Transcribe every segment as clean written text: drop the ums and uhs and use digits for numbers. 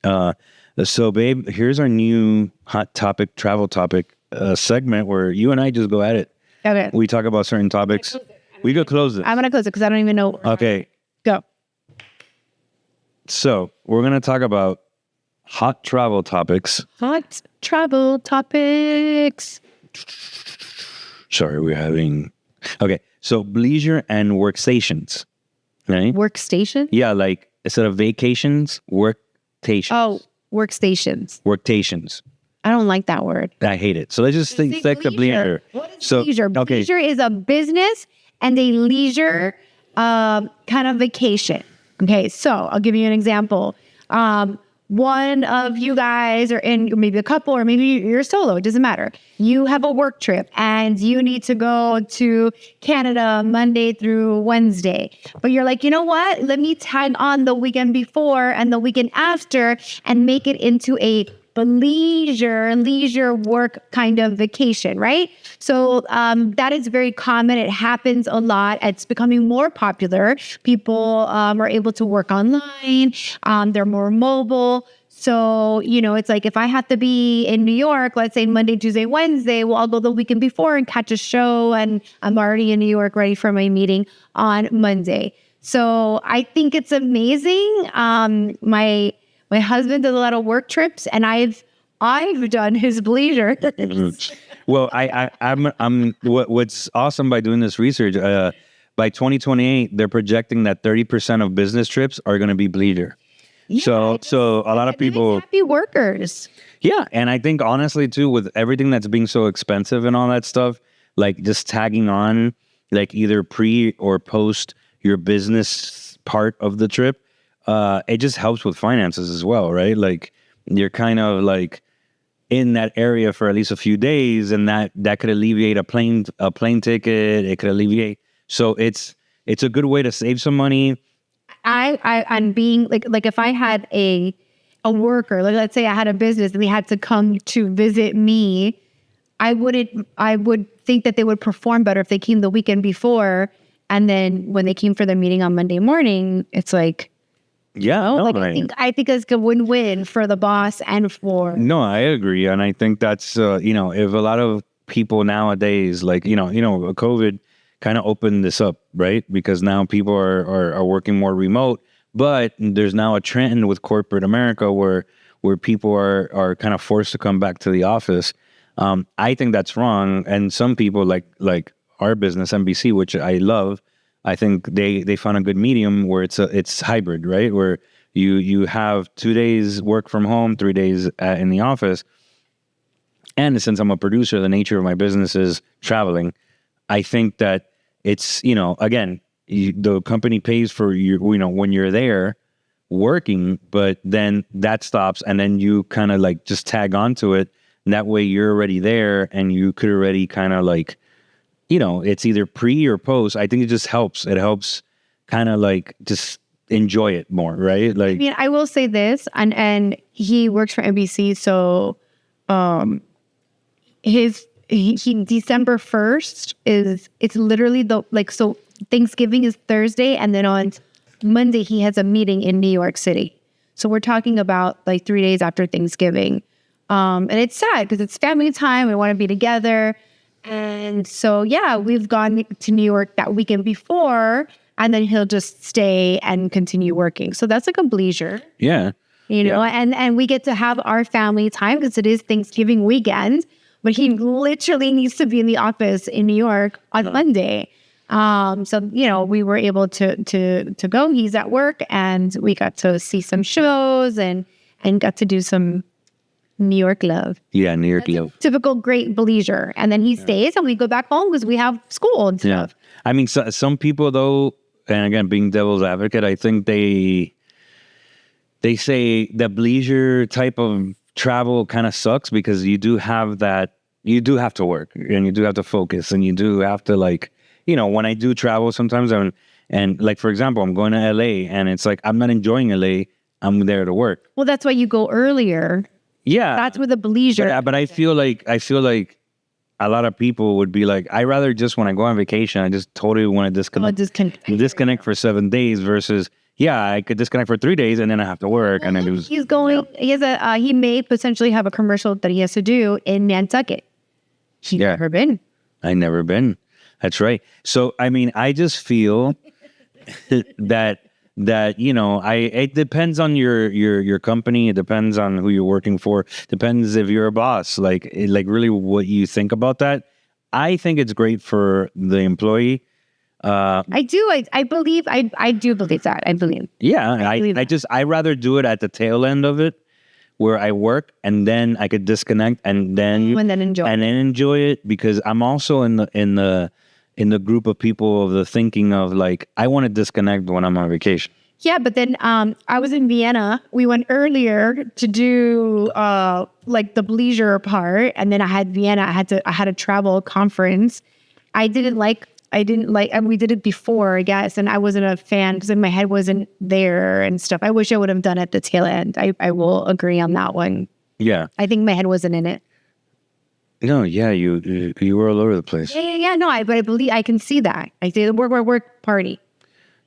So, babe, here's our new hot topic, travel topic segment where you and I just go at it. Okay. We talk about certain topics. We could close it. I'm going to close it because I don't even know. Okay. Go. So we're going to talk about hot travel topics. Hot travel topics. Sorry, we're having... Okay. So Bleisure and Workstations. Right? Workstation? Yeah, like instead of vacations, workstations. Oh, workstations. Workstations. I don't like that word. I hate it. So let's just think like the Bleisure. What is leisure? Okay. Bleisure is a business and a leisure kind of vacation. Okay, so I'll give you an example. One of you guys are in, maybe a couple, or maybe you're solo, it doesn't matter. You have a work trip and you need to go to Canada Monday through Wednesday. But you're like, you know what? Let me tag on the weekend before and the weekend after and make it into a leisure work kind of vacation, right? So that is very common. It happens a lot. It's becoming more popular. People are able to work online. They're more mobile. So, it's like if I have to be in New York, let's say Monday, Tuesday, Wednesday, well, I'll go the weekend before and catch a show. And I'm already in New York ready for my meeting on Monday. So I think it's amazing. My husband does a lot of work trips, and I've done his bleisure. Well, I'm what's awesome by doing this research. By 2028, they're projecting that 30% of business trips are going to be bleisure. Yeah, so a lot of people happy workers. Yeah, and I think honestly too, with everything that's being so expensive and all that stuff, like just tagging on, like either pre or post your business part of the trip. It just helps with finances as well, right? Like you're kind of like in that area for at least a few days, and that could alleviate a plane ticket. It could alleviate. So it's a good way to save some money. I'm being like if I had a worker, like let's say I had a business and they had to come to visit me, I would think that they would perform better if they came the weekend before, and then when they came for their meeting on Monday morning, it's like. Yeah, I think it's a win-win for the boss and for. No, I agree, and I think that's if a lot of people nowadays, like COVID kind of opened this up, right? Because now people are working more remote, but there's now a trend with corporate America where people are kind of forced to come back to the office. I think that's wrong, and some people like our business NBC, which I love. I think they found a good medium where it's hybrid, right? Where you have 2 days work from home, 3 days in the office. And since I'm a producer, the nature of my business is traveling. I think that it's, again, the company pays for you, when you're there working, but then that stops and then you kind of like just tag onto it. And that way you're already there and you could already kind of like, it's either pre or post. I think it just helps. It helps kind of like just enjoy it more, right? Like, I mean, I will say this, and he works for NBC, so he December 1st it's literally so Thanksgiving is Thursday, and then on Monday he has a meeting in New York City. So we're talking about like 3 days after Thanksgiving, and it's sad because it's family time. We want to be together. And so, yeah, we've gone to New York that weekend before, and then he'll just stay and continue working. So that's like a bleisure. Yeah. And we get to have our family time because it is Thanksgiving weekend, but he literally needs to be in the office in New York on Monday. So, we were able to go. He's at work, and we got to see some shows and got to do some New York love. Yeah, New York love. Typical great bleisure. And then he stays and we go back home because we have school and stuff. Yeah. I mean, some people though, and again, being devil's advocate, I think they say that bleisure type of travel kind of sucks because you do have to work and you do have to focus and you do have to when I do travel sometimes and like, for example, I'm going to LA and it's like, I'm not enjoying LA. I'm there to work. Well, that's why you go earlier. Yeah. That's with the bleisure. But I feel like a lot of people would be like, I rather just when I go on vacation, I just totally want to disconnect for 7 days versus, yeah, I could disconnect for 3 days and then I have to work. And then it was, He's going. He has a. He may potentially have a commercial that he has to do in Nantucket. He's Yeah. never been. I never been. That's right. So, I mean, I just feel that it depends on your company. It depends on who you're working for. Depends if you're a boss. Like really what you think about that. I think it's great for the employee. I do. I believe. I do believe that. I believe. Yeah, believe I rather do it at the tail end of it, where I work and then I could disconnect and then enjoy it, because I'm also in the group of people of the thinking of like, I want to disconnect when I'm on vacation. Yeah, but then I was in Vienna. We went earlier to do like the Bleisure part, and then I had Vienna. I had a travel conference. And we did it before, I guess, and I wasn't a fan because my head wasn't there and stuff. I wish I would have done it at the tail end. I will agree on that one. Yeah. I think my head wasn't in it. No, yeah, you were all over the place. Yeah. No, but I believe I can see that. I see the work party.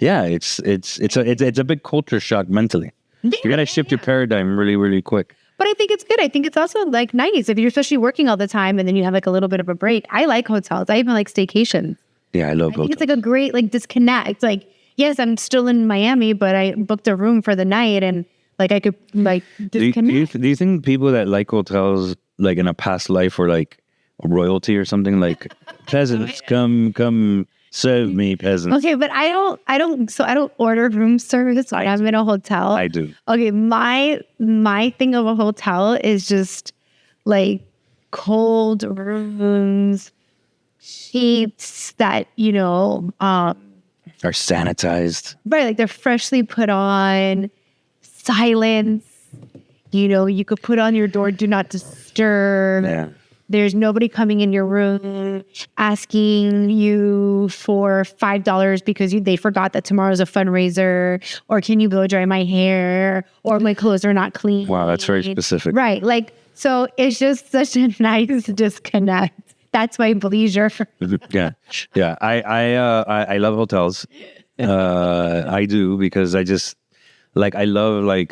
Yeah, it's a big culture shock mentally. You gotta shift your paradigm really, really quick. But I think it's good. I think it's also like nice if you're especially working all the time and then you have like a little bit of a break. I like hotels. I even like staycations. Yeah, I love hotels. I think it's like a great like disconnect. Like, yes, I'm still in Miami, but I booked a room for the night and like I could like disconnect. Do you think people that like hotels like in a past life were like royalty or something, like peasants come serve me, peasants? Okay, but I don't order room service when I'm in a hotel. I do. Okay, my thing of a hotel is just like cold rooms, sheets that are sanitized. Right, like they're freshly put on, silence. You could put on your door, do not disturb. Yeah. There's nobody coming in your room asking you for $5 because they forgot that tomorrow's a fundraiser, or can you blow dry my hair, or my clothes are not clean. Wow, that's very specific. Right, like so it's just such a nice disconnect. That's my Bleisure. Yeah. I love hotels. I do, because I just I love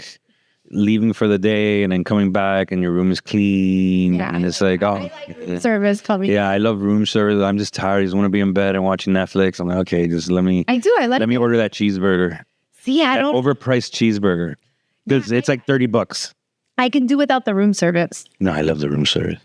leaving for the day and then coming back and your room is clean and it's like, oh, service coming. Yeah, I love room service. I'm just tired. I just want to be in bed and watching Netflix. I'm like, okay, just let me order that cheeseburger. See, I don't overpriced cheeseburger, because it's like $30. I can do without the room service. No, I love the room service.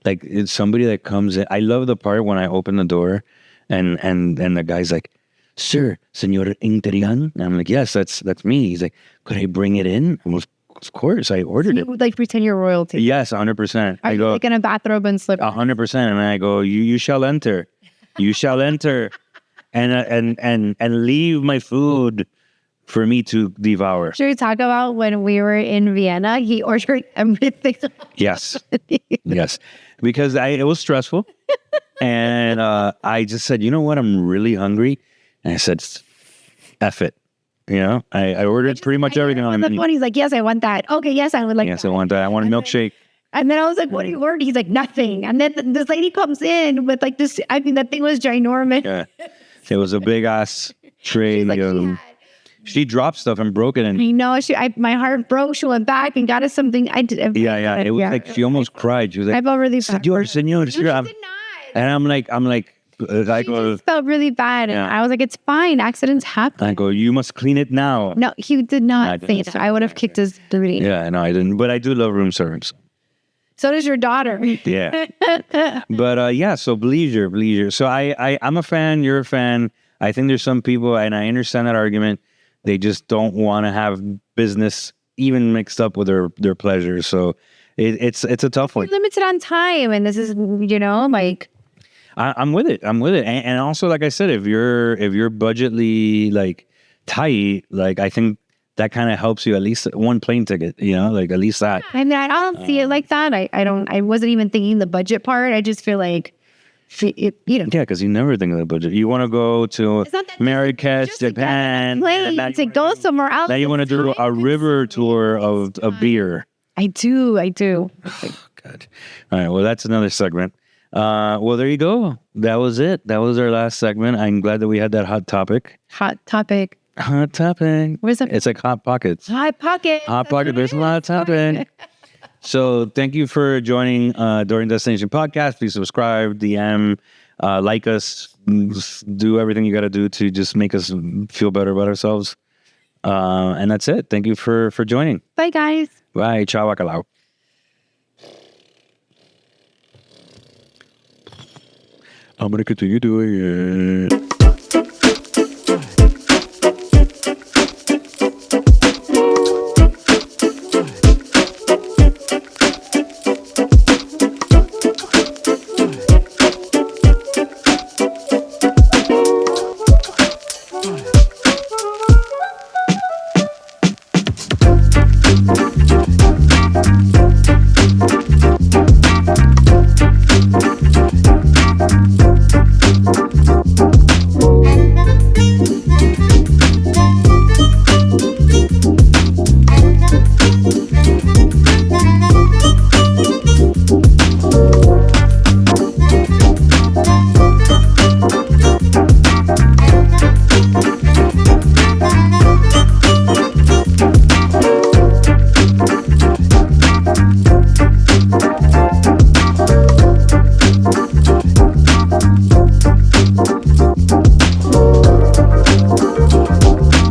Like, it's somebody that comes in. I love the part when I open the door and the guy's like, "Sir, Señor Interian?" And I'm like, "Yes, that's me." He's like, "Could I bring it in?" I was, of course, I ordered it. You would like pretend you're royalty. Yes, 100%. I go like in a bathrobe and slippers. 100%. And I go, you shall enter. You shall enter and leave my food for me to devour. Should we talk about when we were in Vienna? He ordered everything. Yes. Yes. Because it was stressful. And I just said, you know what? I'm really hungry. And I said, F it. I ordered pretty much everything on the menu. He's like, yes, I want that. Okay, yes, I would like Yes, I want that. I want a milkshake. And then I was like, what do you order? He's like, nothing. And then this lady comes in with like this, I mean, that thing was ginormous. Yeah. It was a big ass tray. She dropped stuff and broke it. And I know. My heart broke. She went back and got us something. I did. Yeah. It was like she almost cried. She was like, I felt really bad. Senor. She did not. And I'm like, I just felt really bad. And I was like, it's fine. Accidents happen. I go, you must clean it now. No, he did not say that. I would have kicked his booty. Yeah, no, I didn't. But I do love room service. So does your daughter. Yeah. But so Bleisure. So I'm a fan. You're a fan. I think there's some people, and I understand that argument. They just don't want to have business even mixed up with their pleasure. So it's a tough one. Limited on time, and this is like. I'm with it. And also, like I said, if you're budgetly tight, I think that kind of helps you, at least one plane ticket, at least that. I mean, I don't see it like that. I wasn't even thinking the budget part. I just feel like, Yeah, because you never think of the budget. You want to go to Marrakesh, Japan. To go somewhere else. Now you want to do a river tour of beer. I do. Oh, God. All right. Well, that's another segment. Well, there you go. That was it. That was our last segment. I'm glad that we had that hot topic. Hot topping. Where's the It's like Hot Pockets. Hot Pocket? Hot Pocket. There's a lot of topping. So thank you for joining Dorian Destination Podcast. Please subscribe, DM, like us, do everything you got to do to just make us feel better about ourselves. And that's it. Thank you for joining. Bye, guys. Bye. Ciao, bacalao. I'm going to continue doing it.